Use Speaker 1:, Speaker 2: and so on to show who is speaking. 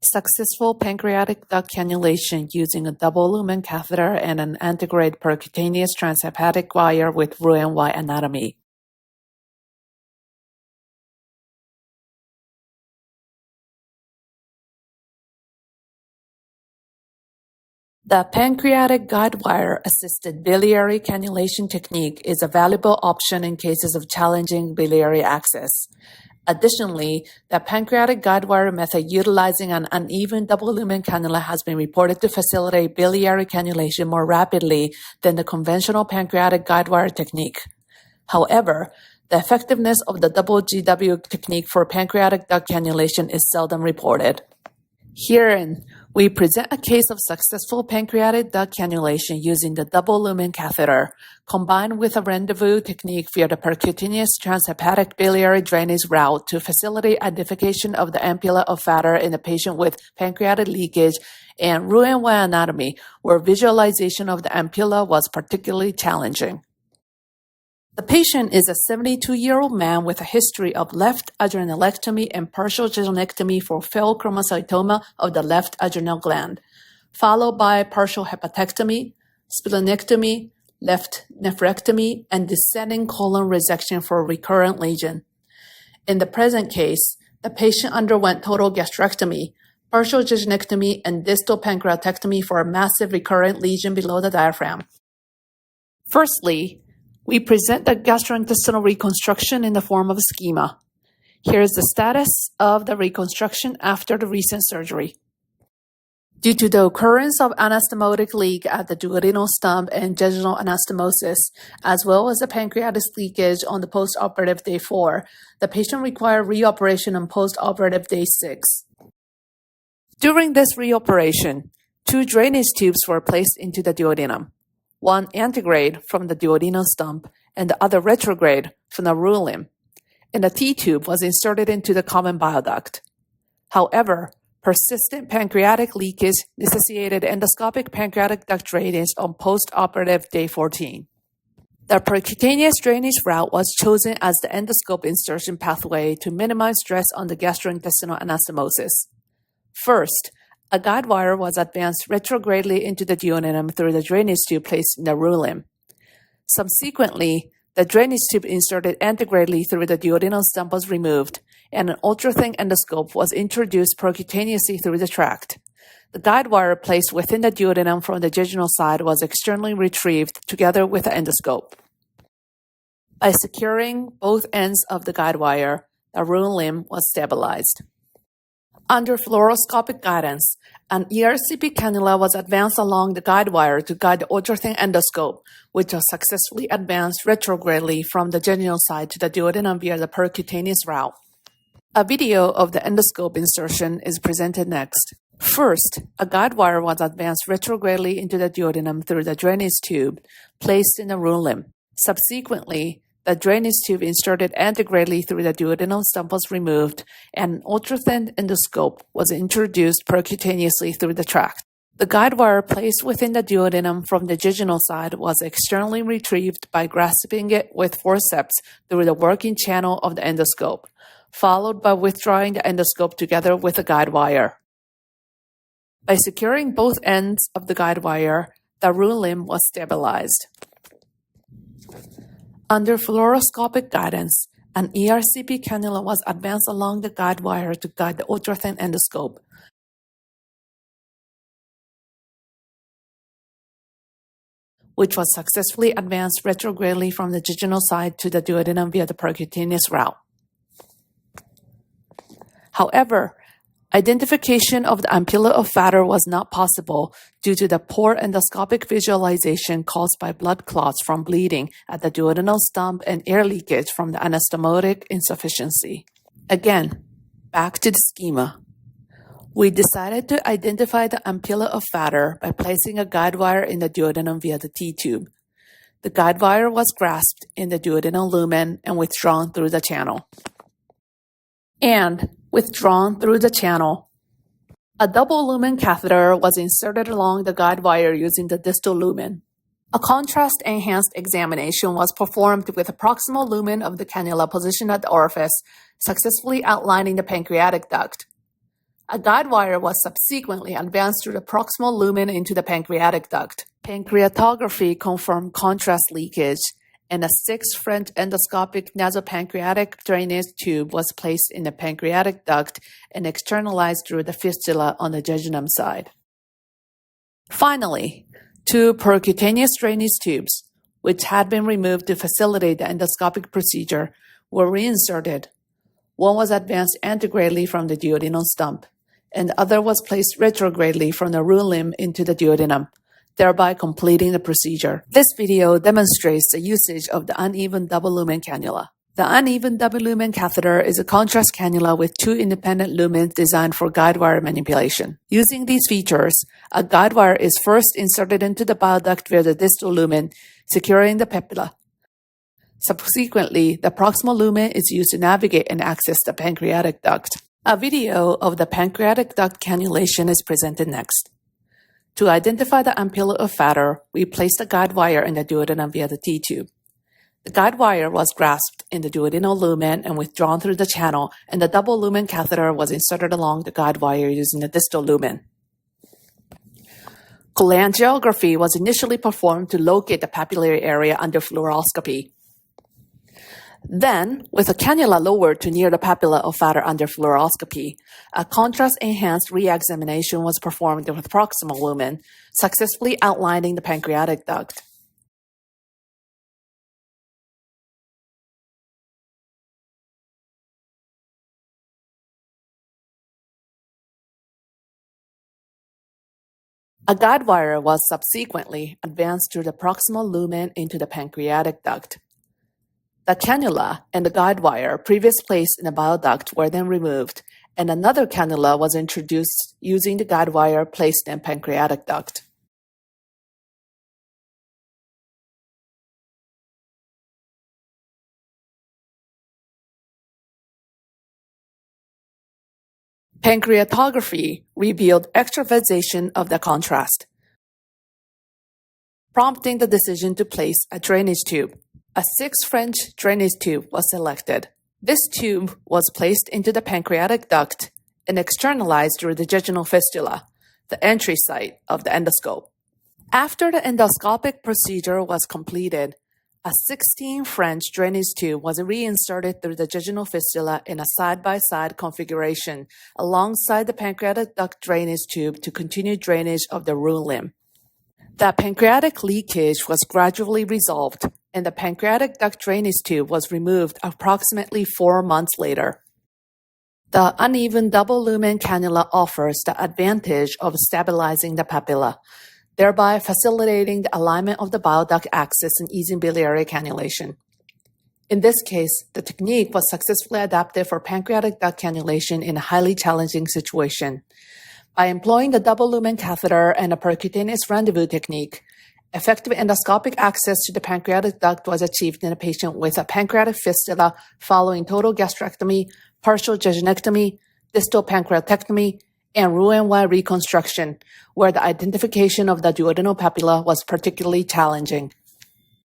Speaker 1: Successful pancreatic duct cannulation using a double-lumen catheter and an antegrade percutaneous transhepatic wire with Roux-en-Y anatomy. The pancreatic guide wire-assisted biliary cannulation technique is a valuable option in cases of challenging biliary access. Additionally, the pancreatic guide wire method utilizing an uneven double-lumen cannula has been reported to facilitate biliary cannulation more rapidly than the conventional pancreatic guide wire technique. However, the effectiveness of the double GW technique for pancreatic duct cannulation is seldom reported. Herein, we present a case of successful pancreatic duct cannulation using the double-lumen catheter, combined with a rendezvous technique via the percutaneous transhepatic biliary drainage route to facilitate identification of the ampulla of Vater in a patient with pancreatic leakage and Roux-en-Y anatomy, where visualization of the ampulla was particularly challenging. The patient is a 72-year-old man with a history of left adrenalectomy and partial jejunectomy for failed chromocytoma of the left adrenal gland, followed by partial hepatectomy, splenectomy, left nephrectomy, and descending colon resection for a recurrent lesion. In the present case, the patient underwent total gastrectomy, partial jejunectomy, and distal pancreatectomy for a massive recurrent lesion below the diaphragm. Firstly, we present the gastrointestinal reconstruction in the form of a schema. Here is the status of the reconstruction after the recent surgery. Due to the occurrence of anastomotic leak at the duodenal stump and jejunal anastomosis, as well as the pancreatic leakage on the postoperative day 4, the patient required reoperation on postoperative day 6. During this reoperation, 2 drainage tubes were placed into the duodenum. One antegrade from the duodenal stump and the other retrograde from the Roux-en-Y, and a T-tube was inserted into the common bile duct. However, persistent pancreatic leakage necessitated endoscopic pancreatic duct drainage on postoperative day 14. The percutaneous drainage route was chosen as the endoscope insertion pathway to minimize stress on the gastrointestinal anastomosis. First, a guide wire was advanced retrogradely into the duodenum through the drainage tube placed in the Roux-en-Y. Subsequently, the drainage tube inserted antegradely through the duodenal stump was removed, and an ultra-thin endoscope was introduced percutaneously through the tract. The guide wire placed within the duodenum from the jejunal side was externally retrieved together with the endoscope. By securing both ends of the guide wire, the Roux-en-Y was stabilized. Under fluoroscopic guidance, an ERCP cannula was advanced along the guide wire to guide the ultra-thin endoscope, which was successfully advanced retrogradely from the jejunal side to the duodenum via the percutaneous route. A video of the endoscope insertion is presented next. First, a guide wire was advanced retrogradely into the duodenum through the drainage tube placed in the Roux-en-Y. Subsequently, the drainage tube inserted antegradely through the duodenal stump was removed, and an ultra-thin endoscope was introduced percutaneously through the tract. The guide wire placed within the duodenum from the jejunal side was externally retrieved by grasping it with forceps through the working channel of the endoscope, followed by withdrawing the endoscope together with the guide wire. By securing both ends of the guide wire, the Roux-en-Y was stabilized. Under fluoroscopic guidance, an ERCP cannula was advanced along the guide wire to guide the ultra-thin endoscope, which was successfully advanced retrogradely from the jejunal side to the duodenum via the percutaneous route. However, identification of the ampulla of Vater was not possible due to the poor endoscopic visualization caused by blood clots from bleeding at the duodenal stump and air leakage from the anastomotic insufficiency. Again, back to the schema. We decided to identify the ampulla of Vater by placing a guide wire in the duodenum via the T-tube. The guide wire was grasped in the duodenal lumen and withdrawn through the channel. A double-lumen catheter was inserted along the guide wire using the distal lumen. A contrast-enhanced examination was performed with the proximal lumen of the cannula positioned at the orifice, successfully outlining the pancreatic duct. A guide wire was subsequently advanced through the proximal lumen into the pancreatic duct. Pancreatography confirmed contrast leakage, and a 6-French endoscopic nasopancreatic drainage tube was placed in the pancreatic duct and externalized through the fistula on the jejunum side. Finally, 2 percutaneous drainage tubes, which had been removed to facilitate the endoscopic procedure, were reinserted. One was advanced antegradely from the duodenal stump, and the other was placed retrogradely from the Roux-en-Y into the duodenum, thereby completing the procedure. This video demonstrates the usage of the uneven double-lumen cannula. The uneven double-lumen catheter is a contrast cannula with 2 independent lumens designed for guide wire manipulation. Using these features, a guide wire is first inserted into the bile duct via the distal lumen, securing the papilla. Subsequently, the proximal lumen is used to navigate and access the pancreatic duct. A video of the pancreatic duct cannulation is presented next. To identify the ampulla of Vater, we placed the guide wire in the duodenum via the T-tube. The guide wire was grasped in the duodenal lumen and withdrawn through the channel, and the double-lumen catheter was inserted along the guide wire using the distal lumen. Cholangiography was initially performed to locate the papillary area under fluoroscopy. Then, with a cannula lowered to near the papilla of Vater under fluoroscopy, a contrast-enhanced re-examination was performed with proximal lumen, successfully outlining the pancreatic duct. A guide wire was subsequently advanced through the proximal lumen into the pancreatic duct. The cannula and the guide wire previously placed in the bile duct were then removed, and another cannula was introduced using the guide wire placed in pancreatic duct. Pancreatography revealed extravasation of the contrast, prompting the decision to place a drainage tube. A 6-French drainage tube was selected. This tube was placed into the pancreatic duct and externalized through the jejunal fistula, the entry site of the endoscope. After the endoscopic procedure was completed, a 16-French drainage tube was reinserted through the jejunal fistula in a side-by-side configuration alongside the pancreatic duct drainage tube to continue drainage of the Roux-en-Y. The pancreatic leakage was gradually resolved, and the pancreatic duct drainage tube was removed approximately 4 months later. The uneven double-lumen cannula offers the advantage of stabilizing the papilla, thereby facilitating the alignment of the bile duct axis and easing biliary cannulation. In this case, the technique was successfully adapted for pancreatic duct cannulation in a highly challenging situation. By employing the double-lumen catheter and a percutaneous rendezvous technique, effective endoscopic access to the pancreatic duct was achieved in a patient with a pancreatic fistula following total gastrectomy, partial jejunectomy, distal pancreatectomy, and Roux-en-Y reconstruction, where the identification of the duodenal papilla was particularly challenging.